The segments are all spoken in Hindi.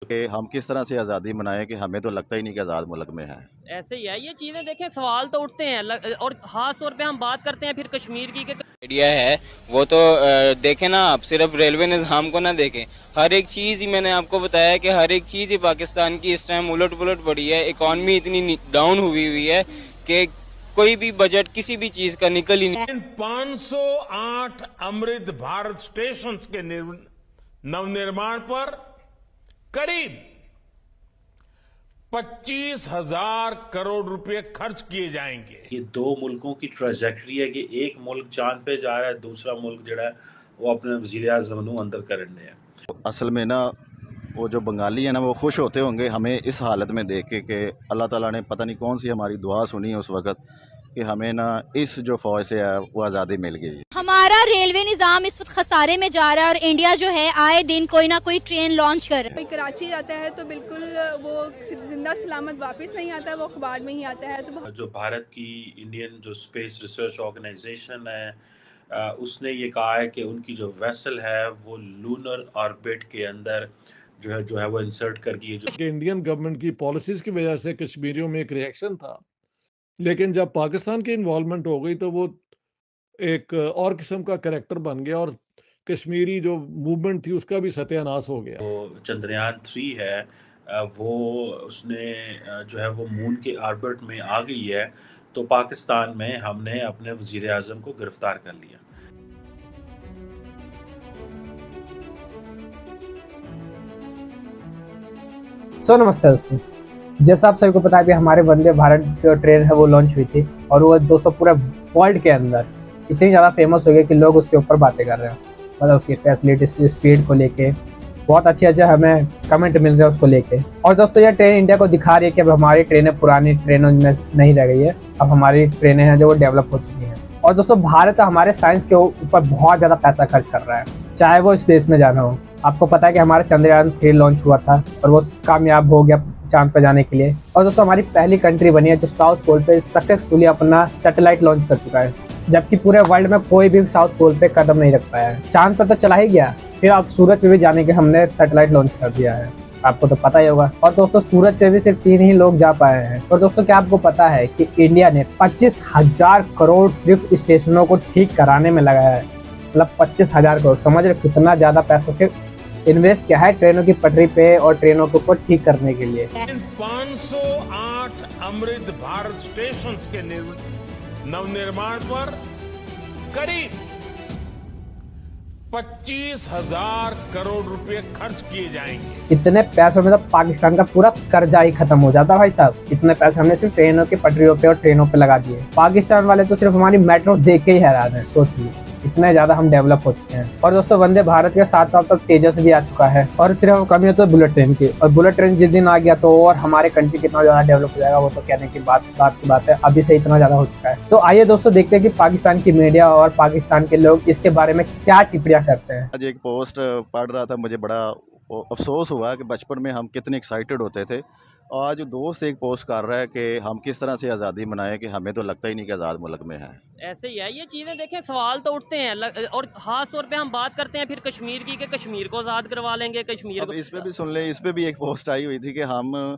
कि हम किस तरह से आज़ादी मनाएं कि हमें तो लगता ही नहीं कि आज़ाद मुल्क में है। ऐसे ही है ये चीज़ें, देखें सवाल तो उठते हैं और ख़ास तौर पे हम बात करते हैं फिर कश्मीर की आइडिया है वो तो देखें ना, आप सिर्फ रेलवे निज़ाम को ना देखें, हर एक चीज़ ही मैंने आपको बताया कि हर एक चीज़ ही पाकिस्तान की इस टाइम उलट पुलट पड़ी है। इकॉनमी इतनी डाउन हुई है कि कोई भी बजट किसी भी चीज़ का निकल ही नहीं। 508 अमृत भारत स्टेशन के नवनिर्माण पर करीब 25,000 करोड़ रुपए खर्च किए जाएंगे। ये दो मुल्कों की ट्रेजेक्टरी है कि एक मुल्क चांद पे जा रहा है, दूसरा मुल्क जो है वो अपने वज़ीर आज़म नूं अंदर करने है। असल में ना वो जो बंगाली है ना वो खुश होते होंगे हमें इस हालत में देख के कि अल्लाह ताला ने पता नहीं कौन सी हमारी दुआ सुनी है उस वक़्त कि हमें ना इस जो फ़ौज से है वो आज़ादी मिल गई। हमारा रेलवे निज़ाम इस वक्त खसारे में जा रहा है और इंडिया जो है आए दिन कोई ना कोई ट्रेन लॉन्च कर रहा है। कोई कराची जाता है तो बिल्कुल वो जिंदा सलामत वापस नहीं आता है, वो अखबार में ही आता है। तो जो भारत की इंडियन जो स्पेस रिसर्च ऑर्गेनाइजेशन है उसने ये कहा है कि उनकी जो वेसल है वो लूनर ऑर्बिट के अंदर जो है वो इंसर्ट करके जो इंडियन गवर्नमेंट की पॉलिसीज की वजह से कश्मीरियों में एक रिएक्शन था, लेकिन जब पाकिस्तान की इन्वॉल्वमेंट हो गई तो वो एक और किस्म का कैरेक्टर बन गया और कश्मीरी जो मूवमेंट थी उसका भी सत्यानाश हो गया। तो चंद्रयान 3 है वो उसने जो है वो मून के ऑर्बिट में आ गई है, तो पाकिस्तान में हमने अपने वज़ीर आज़म को गिरफ्तार कर लिया। नमस्ते दोस्तों, जैसा आप सभी को पता है कि हमारे वंदे भारत जो ट्रेन है वो लॉन्च हुई थी और वो दोस्तों पूरे वर्ल्ड के अंदर इतनी ज़्यादा फेमस हो गई कि लोग उसके ऊपर बातें कर रहे हैं। मतलब उसकी फैसिलिटी स्पीड को लेके बहुत अच्छे हमें कमेंट मिल रहे हैं उसको लेके। और दोस्तों ये ट्रेन इंडिया को दिखा रही है कि अब हमारी ट्रेनें पुरानी ट्रेनों में नहीं रह गई है, अब हमारी ट्रेनें हैं जो वो डेवलप हो चुकी हैं। और दोस्तों भारत हमारे साइंस के ऊपर बहुत ज़्यादा पैसा खर्च कर रहा है, चाहे वो स्पेस में जाना हो। आपको पता है कि हमारा चंद्रयान 3 लॉन्च हुआ था और वो कामयाब हो गया चांद पे जाने के लिए। और दोस्तों हमारी पहली कंट्री बनी है जो साउथ पोल पे सक्सेसफुली अपना सैटेलाइट लॉन्च कर चुका है, जबकि पूरे वर्ल्ड में कोई भी साउथ पोल पे कदम नहीं रख पाया है। चांद पर तो चला ही गया, फिर अब सूरज पे भी जाने के हमने सैटेलाइट लॉन्च कर दिया है, आपको तो पता ही होगा। और दोस्तों सूरज पे भी सिर्फ 3 ही लोग जा पाए हैं। और दोस्तों क्या आपको पता है कि इंडिया ने 25,000 करोड़ सिर्फ स्टेशनों को ठीक कराने में लगाया है। मतलब 25,000 करोड़, समझ रहे कितना ज्यादा पैसा सिर्फ इन्वेस्ट किया है ट्रेनों की पटरी पे और ट्रेनों के ऊपर ठीक करने के लिए। 508 अमृत भारत स्टेशन के नवनिर्माण पर करीब 25,000 करोड़ रुपए खर्च किए जाएंगे। इतने पैसों में तो पाकिस्तान का पूरा कर्जा ही खत्म हो जाता भाई साहब। इतने पैसे हमने सिर्फ ट्रेनों की पटरियों पे और ट्रेनों पे लगा दिए। पाकिस्तान वाले तो सिर्फ हमारी मेट्रो देख के ही हैरान है, सोचिए इतने ज्यादा हम डेवलप हो चुके हैं। और दोस्तों वंदे भारत के साथ साथ तेजस भी आ चुका है और सिर्फ कमी हो तो बुलेट ट्रेन की। और बुलेट ट्रेन जिस दिन आ गया तो और हमारे कंट्री कितना ज्यादा डेवलप हो जाएगा वो तो कहने की बात की बात है, अभी से इतना ज्यादा हो चुका है। तो आइए दोस्तों देखते हैं कि पाकिस्तान की मीडिया और पाकिस्तान के लोग इसके बारे में क्या टिप्पणियां करते हैं। आज एक पोस्ट पढ़ रहा था, मुझे बड़ा अफसोस हुआ कि बचपन में हम कितने एक्साइटेड होते थे। आज दोस्त एक पोस्ट कर रहा है कि हम किस तरह से आज़ादी मनाएं कि हमें तो लगता ही नहीं कि आज़ाद मुल्क में है। ऐसे ही है ये चीज़ें, देखें सवाल तो उठते हैं और ख़ास तौर पे हम बात करते हैं फिर कश्मीर की कि कश्मीर को आज़ाद करवा लेंगे कश्मीर को। इस पे भी सुन ले, इस पे भी एक पोस्ट आई हुई थी कि हम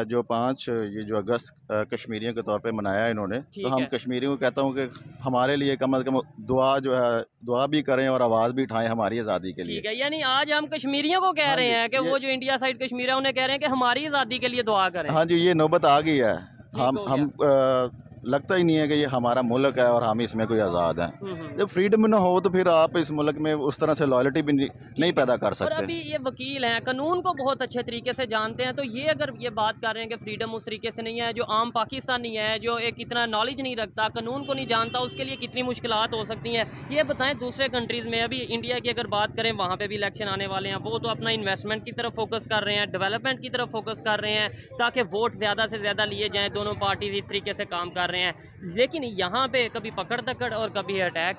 जो 5 ये जो अगस्त कश्मीरियों के तौर पे मनाया इन्होंने, तो हम कश्मीरियों को कहता हूँ कि हमारे लिए कम से कम दुआ जो है दुआ भी करें और आवाज़ भी उठाएं हमारी आज़ादी के लिए। ठीक है, यानी आज हम कश्मीरियों को कह रहे हैं कि वो जो इंडिया साइड कश्मीर है उन्हें कह रहे हैं कि हमारी आज़ादी के लिए दुआ करें। हाँ जी, ये नौबत आ गई है। हम लगता ही नहीं है कि ये हमारा मुल्क है और हम इसमें कोई आज़ाद हैं। जब फ्रीडम ना हो तो फिर आप इस मुल्क में उस तरह से लॉयल्टी भी नहीं पैदा कर सकते। और अभी ये वकील हैं, कानून को बहुत अच्छे तरीके से जानते हैं, तो ये अगर ये बात कर रहे हैं कि फ्रीडम उस तरीके से नहीं है, जो आम पाकिस्तानी है जो एक इतना नॉलेज नहीं रखता, कानून को नहीं जानता, उसके लिए कितनी मुश्किलात हो सकती हैं। ये बताएं दूसरे कंट्रीज़ में, अभी इंडिया की अगर बात करें वहाँ पर भी इलेक्शन आने वाले हैं, वो तो अपना इन्वेस्टमेंट की तरफ फोकस कर रहे हैं, डेवलपमेंट की तरफ फोकस कर रहे हैं ताकि वोट ज़्यादा से ज़्यादा लिए जाएँ। दोनों पार्टीज इस तरीके से काम कर रहे हैं, लेकिन यहाँ पे कभी पकड़ दकड़ और कभी अटैक।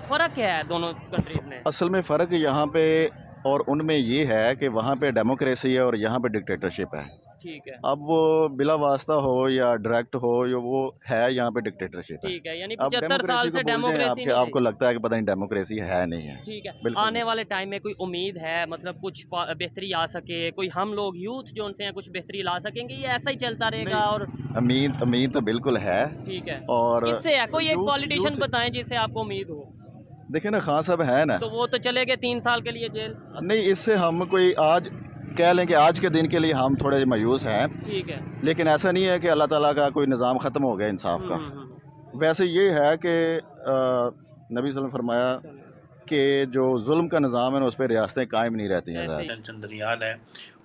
फ़र्क क्या है दोनों कंट्रीज में? असल में फ़र्क यहाँ पे और उनमें ये है कि वहाँ पे डेमोक्रेसी है और यहाँ पे डिक्टेटरशिप है। ठीक है। अब वो बिला वास्ता हो या डायरेक्ट हो, या वो है यहाँ पे डिक्टेटरशिप है। ठीक है, यानी अब 75 साल डेमोक्रेसी से को भूल जाएं, डेमोक्रेसी नहीं आपको रही। लगता है कि पता नहीं डेमोक्रेसी है नहीं है। ठीक है, बिल्कुल आने नहीं। वाले टाइम में कोई उम्मीद है, मतलब कुछ बेहतरी आ सके, कोई हम लोग यूथ जो उनसे हैं कुछ बेहतरी ला सकेंगे, ये ऐसा ही चलता रहेगा? और उम्मीद तो बिल्कुल है। ठीक है, और किससे है? कोई एक यूथ पॉलिटिशियन यूथ बताएं जिससे आपको उम्मीद हो। देखिए ना, खान साहब है ना, तो वो तो चले गए 3 साल के लिए जेल। नहीं इससे हम कोई आज कह लें कि आज के दिन के लिए हम थोड़े मायूस हैं, ठीक है। लेकिन ऐसा नहीं है कि अल्लाह ताला का कोई निज़ाम ख़त्म हो गया इंसाफ का। वैसे ये है कि नबी सल्लल्लाहु अलैहि वसल्लम फरमाया कि जो जुल्म का निज़ाम है ना, उस पर रियासतें कायम नहीं रहती हैं। ऐसे ही। चंद्रयान है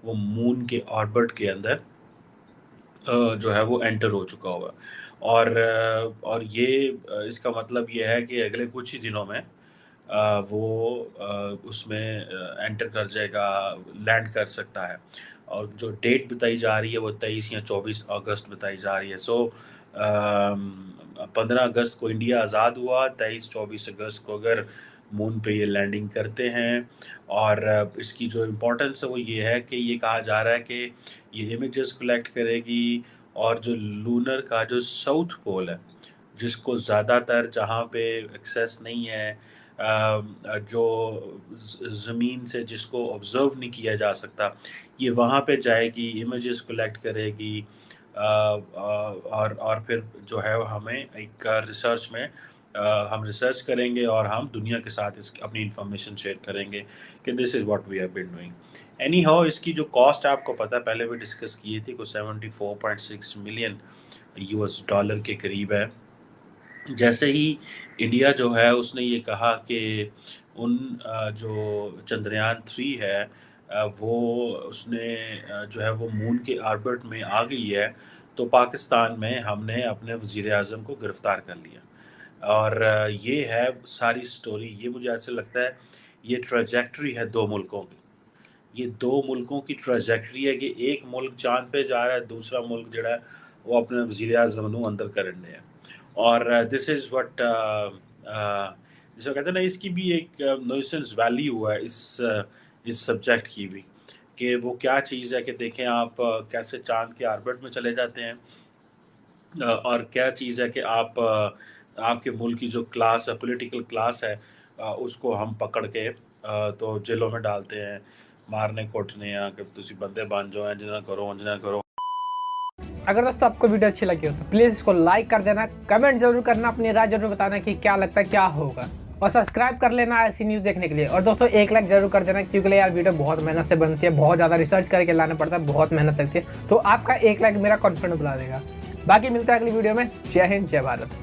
वो मून के ऑर्बिट के अंदर जो है वो एंटर हो चुका होगा, और ये इसका मतलब ये है कि अगले कुछ ही दिनों में वो उसमें एंटर कर जाएगा, लैंड कर सकता है। और जो डेट बताई जा रही है वो 23 या 24 अगस्त बताई जा रही है। सो 15 अगस्त को इंडिया आज़ाद हुआ, 23-24 अगस्त को अगर मून पे ये लैंडिंग करते हैं, और इसकी जो इम्पोर्टेंस है वो ये है कि ये कहा जा रहा है कि ये इमेजेस कलेक्ट करेगी, और जो लूनर का जो साउथ पोल है, जिसको ज़्यादातर जहाँ पे एक्सेस नहीं है, जो ज़मीन से जिसको ऑब्ज़र्व नहीं किया जा सकता, ये वहाँ पे जाएगी, इमेजेस कलेक्ट करेगी, और फिर जो है वो हमें एक रिसर्च में हम रिसर्च करेंगे, और हम दुनिया के साथ इस अपनी इंफॉर्मेशन शेयर करेंगे कि this is what we have been doing. Anyhow, इसकी जो कॉस्ट आपको पता है, पहले भी डिस्कस किए थे, को 74.6 मिलियन $US के करीब है। जैसे ही इंडिया जो है उसने ये कहा कि उन जो चंद्रयान 3 है वो उसने जो है वो मून के ऑर्बिट में आ गई है, तो पाकिस्तान में हमने अपने वज़ीर आज़म को गिरफ़्तार कर लिया। और ये है सारी स्टोरी। ये मुझे ऐसे लगता है ये ट्रैजेक्टरी है 2 मुल्कों की। ये 2 मुल्कों की ट्रैजेक्टरी है कि एक मुल्क चाँद पे जा रहा है, दूसरा मुल्क जो है वो अपने वज़ीर आज़म को अंदर करने है। और दिस इज़ व्हाट जिसे कहते हैं ना, इसकी भी एक न्यूसेंस वैल्यू है इस सब्जेक्ट की भी, कि वो क्या चीज़ है कि देखें आप कैसे चाँद के ऑर्बिट में चले जाते हैं, और क्या चीज़ है कि आप आपके मुल्क की जो क्लास है, पॉलिटिकल क्लास है, उसको हम पकड़ के तो जेलों में डालते हैं, मारने कोटने, या कि तुसी बंदे बन जाओ, इंज ना करो, इंज ना करो। अगर दोस्तों आपको वीडियो अच्छी लगी हो तो प्लीज़ इसको लाइक कर देना, कमेंट जरूर करना, अपनी राय जरूर बताना कि क्या लगता है क्या होगा, और सब्सक्राइब कर लेना ऐसी न्यूज़ देखने के लिए। और दोस्तों एक लाइक जरूर कर देना, क्योंकि यार वीडियो बहुत मेहनत से बनती है, बहुत ज़्यादा रिसर्च करके लाना पड़ता है, बहुत मेहनत लगती है, तो आपका एक लाइक मेरा कॉन्फिडेंस बढ़ा देगा। बाकी मिलता है अगली वीडियो में। जय हिंद, जय भारत।